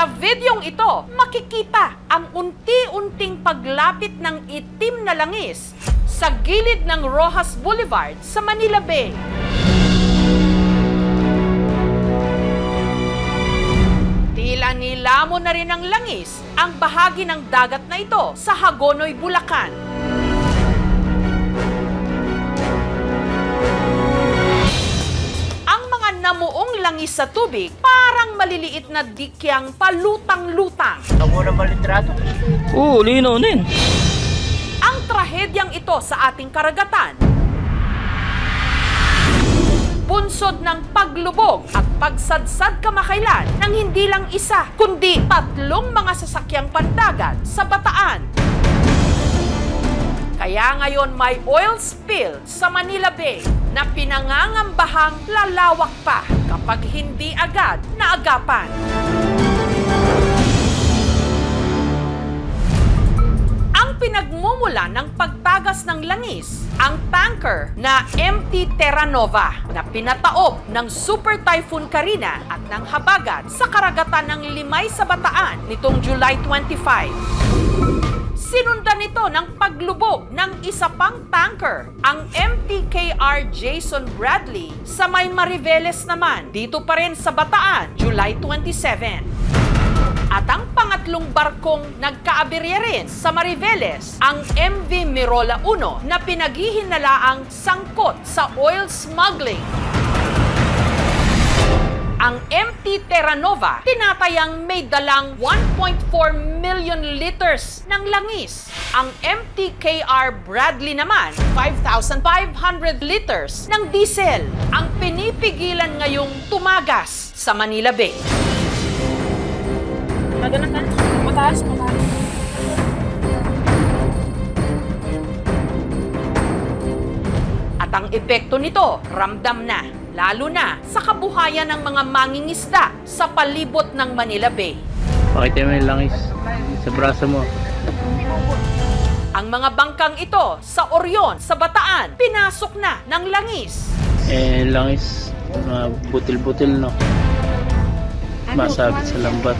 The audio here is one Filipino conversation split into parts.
Sa videong ito, makikita ang unti-unting paglapit ng itim na langis sa gilid ng Rojas Boulevard sa Manila Bay. Tila nilamo na rin ng langis ang bahagi ng dagat na ito sa Hagonoy, Bulacan. Ang mga namuong langis sa tubig parang maliliit na dikyang palutang-lutang. Ako na malitrato. Oo, lino din. Ang trahedyang ito sa ating karagatan, bunsod ng paglubog at pagsadsad kamakailan ng hindi lang isa, kundi 3 mga sasakyang pandagat sa Bataan. Kaya ngayon may oil spill sa Manila Bay na pinangangambahang lalawak pa kapag hindi agad naagapan. Ang pinagmumula ng pagtagas ng langis, ang tanker na MT Terra Nova na pinataob ng Super Typhoon Carina at ng habagat sa karagatan ng Limay sa Bataan nitong July 25. Sinundan nito ng paglubog ng isa pang tanker, ang MTKR Jason Bradley sa may Mariveles naman, dito pa rin sa Bataan, July 27. At ang pangatlong barkong nagkaaberya rin sa Mariveles, ang MV Mirola 1 na pinaghihinalaang sangkot sa oil smuggling. Ang MT Terra Nova, tinatayang may dalang 1.4 million liters ng langis. Ang MTKR Bradley naman, 5,500 liters ng diesel. Ang pinipigilan ngayong tumagas sa Manila Bay. Mataas. At ang epekto nito, ramdam na, lalo na sa kabuhayan ng mga mangingisda sa palibot ng Manila Bay. Pakita mo yung langis sa braso mo. Ang mga bangkang ito sa Orion, sa Bataan, pinasok na ng langis. Langis, mga butil-butil, no? Masabit sa lambat.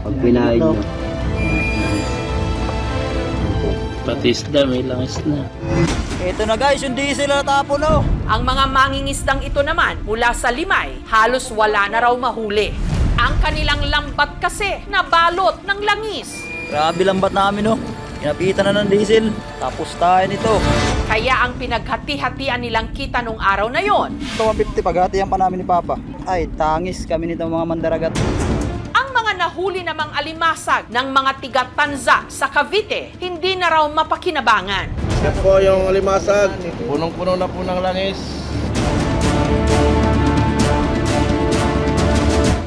Pag pinain nyo. Pati isda, may langis na. Ito na guys, yung diesel na tapon no. Ang mga mangingisdang ito naman mula sa Limay, halos wala na raw mahuli. Ang kanilang lambat kasi nabalot ng langis. Grabe lambat namin no. Inapitan na ng diesel. Tapos tayo nito. Kaya ang pinaghati-hatian nilang kita nung araw na yon, Ito 150 paghatihan pa namin ni Papa. Ay, tangis kami nito mga mandaragat. ang mga nahuli namang alimasag ng mga tiga-Tanza sa Cavite, hindi na raw mapakinabangan. Yan po yung alimasag. Punong-puno na po ng langis.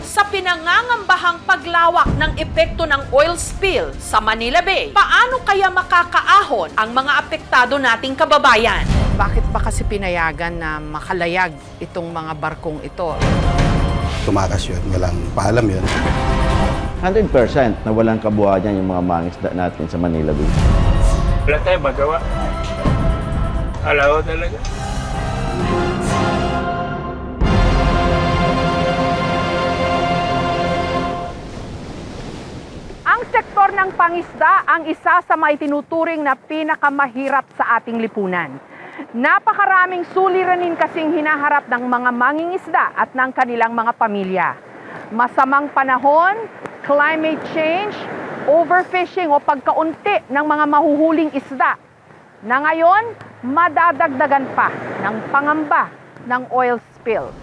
Sa pinangangambahang paglawak ng epekto ng oil spill sa Manila Bay, paano kaya makakaahon ang mga apektado nating kababayan? Bakit ba kasi pinayagan na makalayag itong mga barkong ito? Tumakas yun, walang paalam yun. 100% na walang kabuhayan yung mga mangisda natin sa Manila Bay. Wala tayo magawa. Alaw talaga. Ang sektor ng pangisda ang isa sa maitinuturing na pinakamahirap sa ating lipunan. Napakaraming suliranin kasing hinaharap ng mga mangingisda at ng kanilang mga pamilya. Masamang panahon, climate change, overfishing o pagkaunti ng mga mahuhuling isda na ngayon madadagdagan pa ng pangamba ng oil spill.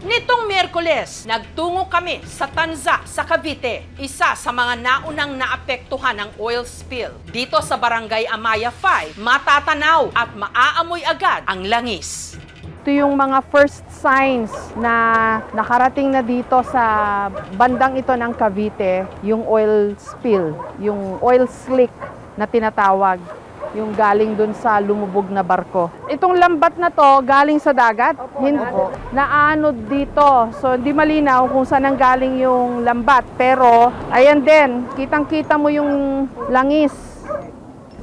Nitong Miyerkules, nagtungo kami sa Tanza, sa Cavite, isa sa mga naunang naapektuhan ng oil spill. Dito sa Barangay Amaya 5, matatanaw at maaamoy agad ang langis. Ito yung mga first signs na nakarating na dito sa bandang ito ng Cavite, yung oil spill, yung oil slick na tinatawag, yung galing dun sa lumubog na barko. Itong lambat na to, galing sa dagat, naanod dito. So, hindi malinaw kung saan ang galing yung lambat. Pero, ayan din, kitang-kita mo yung langis.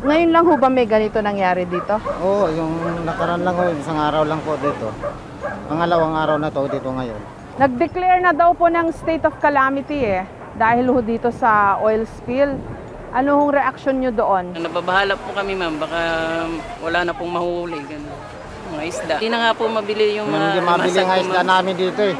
Ngayon lang ho ba may ganito nangyari dito? Oo, yung nakaraan lang ho, isang araw lang po dito. Pangalawang araw na to dito ngayon. Nag-declare na daw po ng state of calamity dahil ho dito sa oil spill. Ano hong reaction nyo doon? Nababahala po kami ma'am, baka wala na pong mahuli, ganun. Mga isda. Hindi na nga po mabili yung mga isda namin dito eh.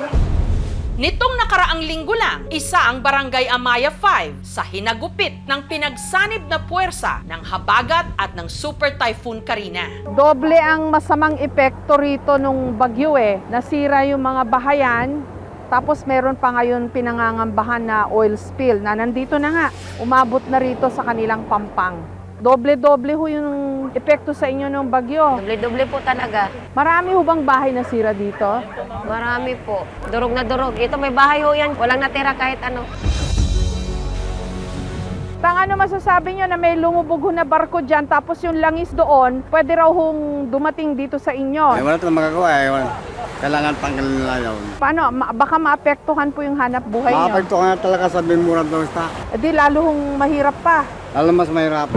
Nitong nakaraang linggo lang, isa ang Barangay Amaya 5 sa hinagupit ng pinagsanib na puwersa ng habagat at ng Super Typhoon Karina. Doble ang masamang epekto rito nung bagyo Nasira yung mga bahayan, tapos meron pa ngayon pinangangambahan na oil spill na nandito na nga. Umabot na rito sa kanilang pampang. Doble-doble ho yung epekto sa inyo ng bagyo. Doble-doble po talaga. Marami ho bang bahay nasira dito? Marami po. Durog na durog. Ito may bahay ho yan. Walang natira kahit ano. Ano masasabi nyo na may lumubog ho na barko dyan tapos yung langis doon, pwede raw hong dumating dito sa inyo? Wala tayong magagawa eh. Kailangan tanggalin nila yun. Paano? Baka maapektuhan po yung hanap buhay nyo? Makapagto ka na talaga sa Bimurad ng stock. Di lalo hong mahirap pa. Lalo mas mahirap.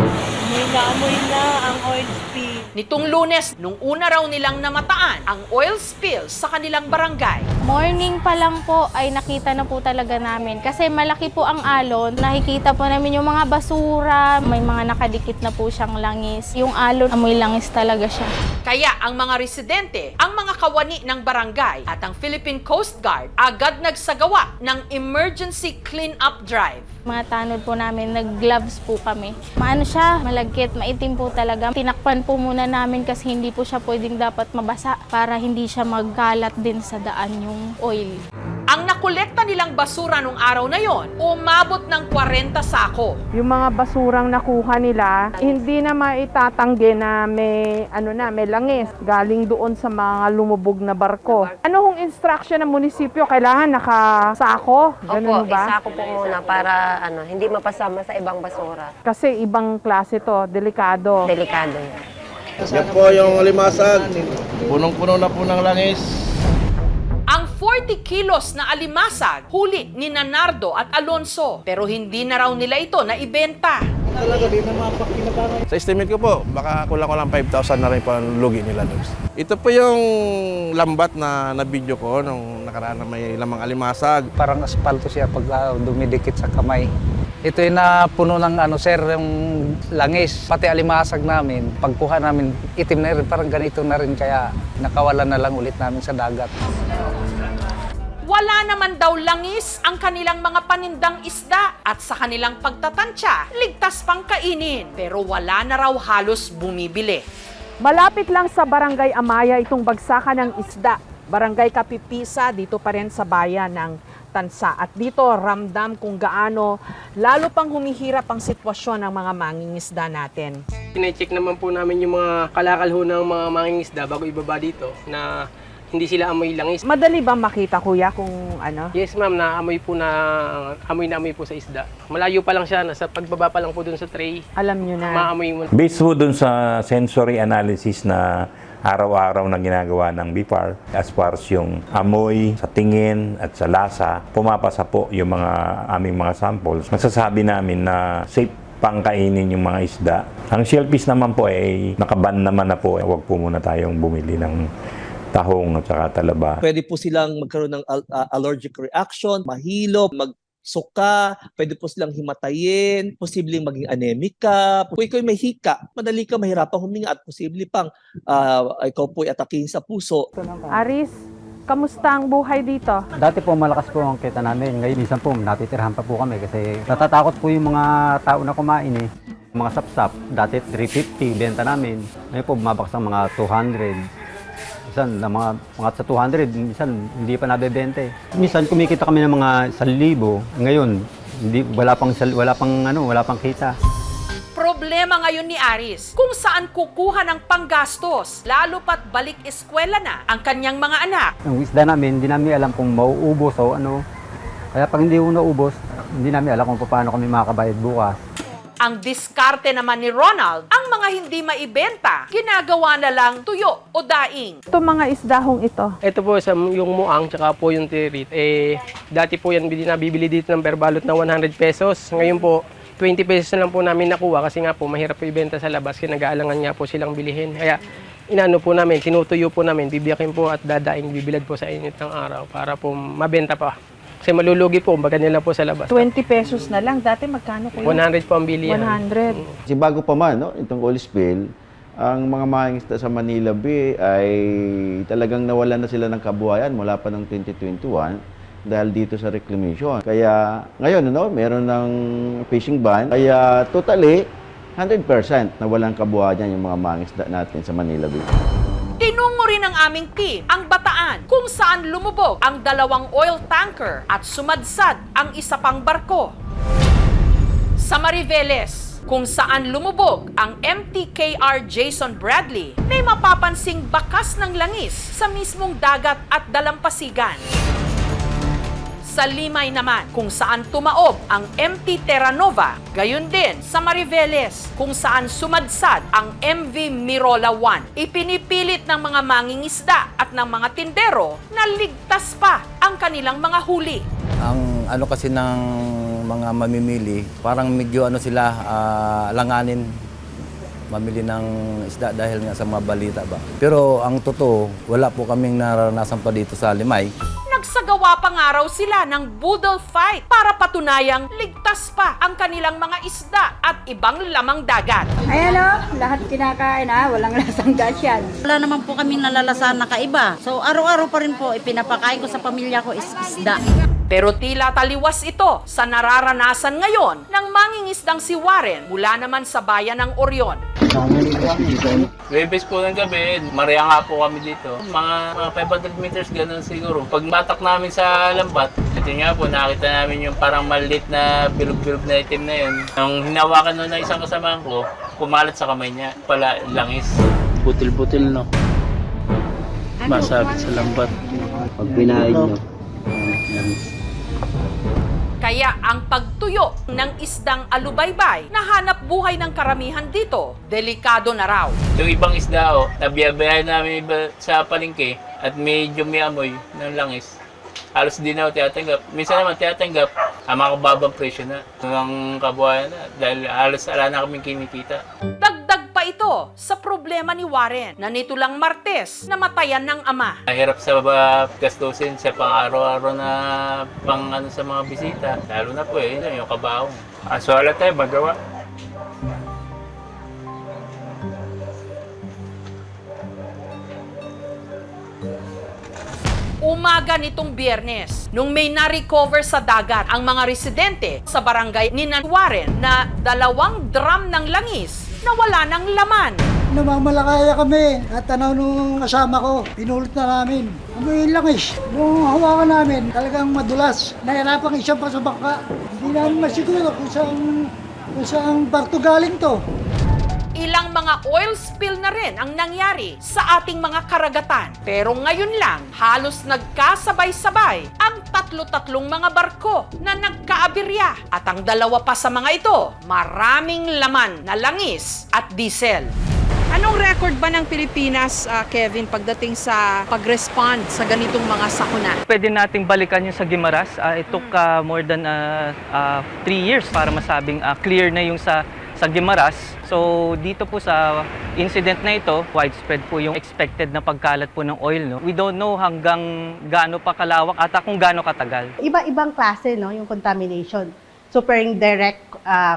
Naamoy na ang oil spill. Nitong Lunes, nung una raw nilang namataan ang oil spill sa kanilang barangay. Morning pa lang po ay nakita na po talaga namin. Kasi malaki po ang alon. Nakikita po namin yung mga basura. May mga nakadikit na po siyang langis. Yung alon, amoy langis talaga siya. Kaya ang mga residente, ang mga kawani ng barangay at ang Philippine Coast Guard agad nagsagawa ng emergency clean-up drive. Mga tanod po namin, nag-gloves po kami. Maano siya, malagkit, maitim po talaga. Tinakpan po muna namin kasi hindi po siya pwedeng dapat mabasa para hindi siya magkalat din sa daan yung oil. Ang nakolekta nilang basura nung araw na yon, umabot ng 40 sako. Yung mga basurang nakuha nila, hindi na maitatanggi na may langis galing doon sa mga lumubog na barko. Ano hong instruction ng munisipyo? Kailangan nakasako? Ganun Opo, ba? isako po muna para hindi mapasama sa ibang basura. Kasi ibang klase to, delikado. Delikado yan. Yan po yung alimasag. Punong-puno na po ng langis. Ang 40 kilos na alimasag, huli ni Nanardo at Alonso. Pero hindi na raw nila ito naibenta. Sa estimate ko po, baka kulang-kulang 5,000 na rin po ang lugi nila doon. Ito po yung lambat na video ko nung nakaraan na may lamang alimasag. Parang asfalto siya pag dumidikit sa kamay. Ito yung napuno ng sir, yung langis. Pati alimasag namin, pagkuha namin, itim na rin. Parang ganito na rin kaya nakawalan na lang ulit namin sa dagat. Wala naman daw langis ang kanilang mga panindang isda at sa kanilang pagtatansya, ligtas pang kainin. Pero wala na raw halos bumibili. Malapit lang sa Barangay Amaya itong bagsakan ng isda. Barangay Kapipisa, dito pa rin sa bayan ng Tansa. At dito ramdam kung gaano lalo pang humihirap ang sitwasyon ng mga mangingisda natin. Sinecheck naman po namin yung mga kalakal ho ng mga mangingisda bago ibaba dito na hindi sila amoy langis. Madali ba makita, kuya, kung ano? Yes ma'am, amoy na amoy po sa isda. Malayo pa lang siya, nasa pagbaba pa lang po dun sa tray. Alam nyo na. Maamoy mo. Based po dun sa sensory analysis na araw-araw na ginagawa ng BIPAR, as far as yung amoy, sa tingin at sa lasa, pumapasa po yung mga aming mga samples. Masasabi namin na safe pang kainin yung mga isda. Ang shellfish naman po ay nakaban naman na po. Huwag po muna tayong bumili ng tahong at saka talaba. Pwede po silang magkaroon ng allergic reaction, mahilo, magsuka, pwede po silang himatayin, posibleng maging anemic ka. Kung ikaw may hika, madali ka mahirapan huminga at posible pang ikaw po atakihin sa puso. Aris, kamusta ang buhay dito? Dati po malakas po ang kita namin. Ngayon minsan po natitirahan pa po kami kasi natatakot po yung mga tao na kumain Mga sapsap, dati 350 benta namin. Ngayon po bumabaksak mga 200. Minsan, mga sa 200, minsan hindi pa nabebenta Minsan kumikita kami ng mga 1,000. Ngayon, wala pang kita. Problema ngayon ni Aris kung saan kukuha ng panggastos, lalo pat balik eskwela na ang kanyang mga anak. Ang isda namin, hindi namin alam kung mauubos o ano. Kaya pag hindi naubos, hindi namin alam kung paano kami makakabayad bukas. Ang diskarte naman ni Ronald, ang mga hindi maibenta, ginagawa na lang tuyo o daing. Ito mga isdahong ito. Ito po yung muang tsaka po yung tirit. Dati po yan nabibili dito ng berbalot na 100 pesos. Ngayon po, 20 pesos na lang po namin nakuha kasi nga po mahirap po ibenta sa labas. Kaya nag-aalangan nga po silang bilihin. Kaya Inano po namin, tinutuyo po namin, bibiyakin po at dadaing bibilad po sa init ng araw para po mabenta pa. Kasi malulugi po, baga nila po sa labas. 20 pesos na lang. Dati magkano ko 100 po ang bilihan. 100. Kasi bago pa man, no, itong oil spill, ang mga mangingisda sa Manila Bay ay talagang nawalan na sila ng kabuhayan mula pa ng 2021 dahil dito sa reclamation. Kaya ngayon, no, meron ng fishing ban. Kaya totally, 100% nawalan kabuhayan yung mga mangingisda natin sa Manila Bay. Tinungo rin ng aming team ang Bataan kung saan lumubog ang 2 oil tanker at sumadsad ang isa pang barko. Sa Mariveles, kung saan lumubog ang MTKR Jason Bradley, may mapapansing bakas ng langis sa mismong dagat at dalampasigan. Sa Limay naman, kung saan tumaob ang MT Terra Nova, gayon din sa Mariveles, kung saan sumadsad ang MV Mirola 1. Ipinipilit ng mga mangingisda at ng mga tindero na ligtas pa ang kanilang mga huli. Ang ano kasi ng mga mamimili, parang medyo ano sila, langanin mamili ng isda dahil nga sa mga balita ba. Pero ang totoo, wala po kaming naranasan pa dito sa Limay. Nagsagawa pa nga raw sila ng budol fight para patunayang ligtas pa ang kanilang mga isda at ibang lamang dagat. Ayan o, lahat kinakain walang lasang gas yan. Wala naman po kaming nalalasahan na kaiba. So araw-araw pa rin po ipinapakain ko sa pamilya ko is isda. Pero tila taliwas ito sa nararanasan ngayon ng mangingisdang si Warren mula naman sa bayan ng Orion. Webes po ng gabi, Maria nga po kami dito. Mga 500 meters ganun siguro. Pag matak namin sa lambat, ito nga po, nakita namin yung parang maliit na bilog-bilog na itim na yun. Nung hinawakan nun na isang kasamahan ko, kumalat sa kamay niya. Pala, langis. Butil-butil, no? Masabit sa lambat. Pag pinain nyo, Kaya ang pagtuyo ng isdang alubaybay na hanap buhay ng karamihan dito, delikado na raw. Yung ibang isda, nabiyabayan namin iba sa palengke at medyo may amoy ng langis. Halos di na ako tiyatanggap. Minsan naman tiyatanggap, makababang presyo na. Ang kabuhayan na dahil halos ala na kaming kinikita. Dagdag pa ito sa problema ni Warren na nito lang Martes namatayan ng ama. Mahirap sa gastusin sa pang-araw-araw na pang ano sa mga bisita. Lalo na po yung kabaong. So wala tayo magawa. Umaga nitong Biyernes, nung may na-recover sa dagat ang mga residente sa barangay ni Warren na 2 drum ng langis na wala ng laman. Namamalakaya kami at tanaw nung kasama ko, pinulot na namin. Amoy langis. Nung hawakan namin, talagang madulas. Nahirapang isang pa sa bangka. Hindi namin masiguro kung saan barto galing to. Ilang mga oil spill na rin ang nangyari sa ating mga karagatan. Pero ngayon lang, halos nagkasabay-sabay ang 3 mga barko na nagkaabirya. At ang 2 pa sa mga ito, maraming laman na langis at diesel. Anong record ba ng Pilipinas, Kevin, pagdating sa pag-respond sa ganitong mga sakuna? Pwede nating balikan yung sa Guimaras. It took more than 3 years para masabing clear na yung sa Guimaras. So dito po sa incident na ito, widespread po yung expected na pagkalat po ng oil. No? We don't know hanggang gaano pa kalawak at kung gaano katagal. Iba-ibang klase no, yung contamination. So pwedeng direct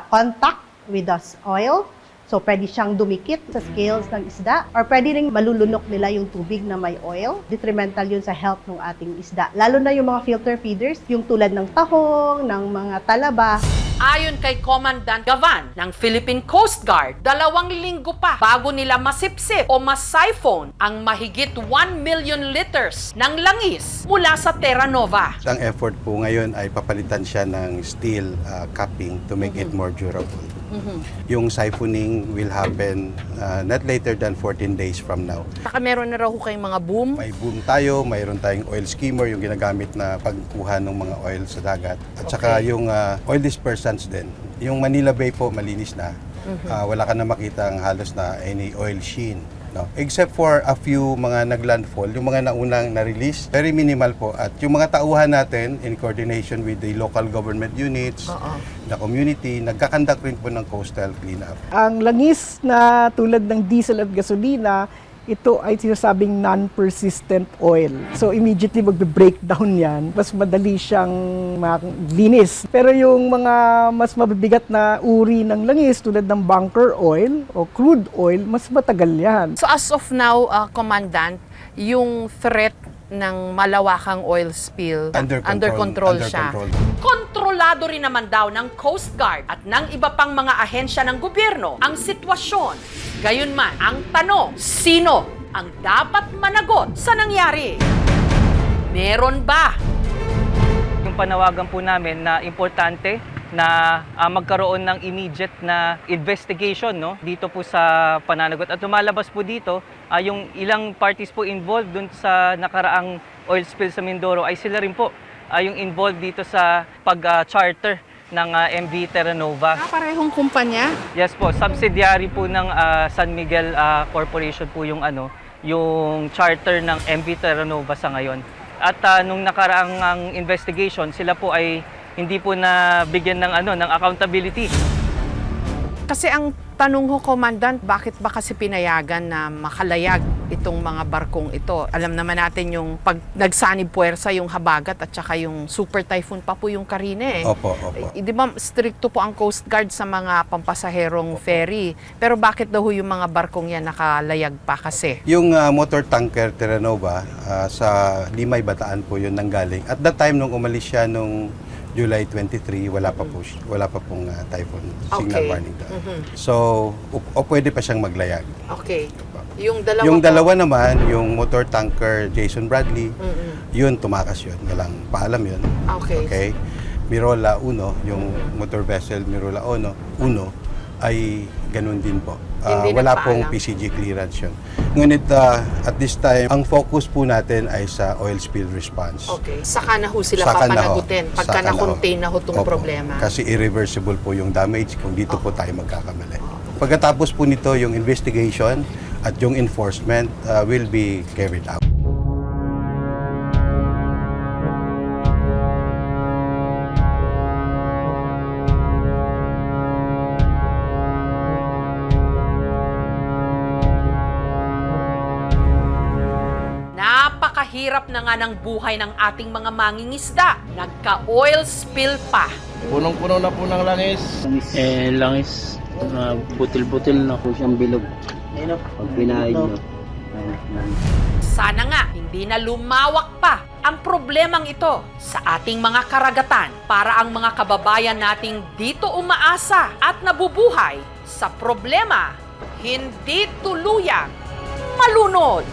contact with the oil. So pwede siyang dumikit sa scales ng isda or pwede ring malulunok nila yung tubig na may oil. Detrimental yun sa health ng ating isda. Lalo na yung mga filter feeders, yung tulad ng tahong, ng mga talaba. Ayon kay Commandant Gavan ng Philippine Coast Guard, 2 linggo pa bago nila masipsip o masiphon ang mahigit 1 million liters ng langis mula sa Terra Nova. Ang effort po ngayon ay papalitan siya ng steel capping to make it more durable. Yung siphoning will happen not later than 14 days from now. Saka meron na raw kayong mga boom? May boom tayo, mayroon tayong oil skimmer, yung ginagamit na pagkuha ng mga oil sa dagat. At saka yung oil dispersants din. Yung Manila Bay po, malinis na. Wala ka na makita ang halos na any oil sheen. No? Except for a few mga naglandfall, yung mga naunang na-release, very minimal po. At yung mga tauhan natin, in coordination with the local government units, the community, nagkakandak rin po ng coastal cleanup. Ang langis na tulad ng diesel at gasolina, ito ay sinasabing non-persistent oil. So immediately magbe-breakdown yan, mas madali siyang linis. Pero yung mga mas mabibigat na uri ng langis tulad ng bunker oil o crude oil, mas matagal yan. So as of now, Commandant, yung threat ng malawakang oil spill, under control siya. Kontrolado rin naman daw ng Coast Guard at ng iba pang mga ahensya ng gobyerno ang sitwasyon. Gayunman, ang tanong, sino ang dapat managot sa nangyari? Meron ba? Yung panawagan po namin na importante na magkaroon ng immediate na investigation, no, dito po sa pananagot. At lumalabas po dito, yung ilang parties po involved dun sa nakaraang oil spill sa Mindoro ay sila rin po yung involved dito sa pag-charter ng MV Terra Nova. Parehong kumpanya? Yes po, subsidiary po ng San Miguel Corporation po yung yung charter ng MV Terra Nova sa ngayon. At nung nakaraang investigation, sila po ay hindi po na bigyan ng accountability. Kasi ang tanong ho, Commandant, bakit ba kasi pinayagan na makalayag itong mga barkong ito? Alam naman natin yung pag nagsanib puwersa yung habagat at saka yung super typhoon pa po yung Carine. Opo. Di ba stricto po ang Coast Guard sa mga pampasaherong ferry? Pero bakit daw yung mga barkong yan nakalayag pa kasi? Yung motor tanker Terra Nova sa Limay, Bataan po yun nanggaling. At that time nung umalis siya nung July 23, wala pa pong typhoon signal warning doon. So, pwede pa siyang maglayag. Okay. Yung dalawa naman, yung motor tanker Jason Bradley, yun tumakas yun. Walang paalam yun. Okay. Mirola 1, yung motor vessel Mirola 1 ay ganun din po. Wala pong PCG clearance yun. Ngunit at this time, ang focus po natin ay sa oil spill response. Okay. Saka na ho sila papanagutin pagka na-contain na ho itong problema. Kasi irreversible po yung damage kung dito po tayo magkakamali. Pagkatapos po nito, yung investigation at yung enforcement will be carried out. Napakahirap na nga ng buhay ng ating mga mangingisda. Nagka-oil spill pa. Punong-puno na po ng langis. Langis. Butil-butil na po siyang bilog. Pag pinahin nyo. Sana nga, hindi na lumawak pa ang problemang ito sa ating mga karagatan para ang mga kababayan nating dito umaasa at nabubuhay sa problema, hindi tuluyang malunod.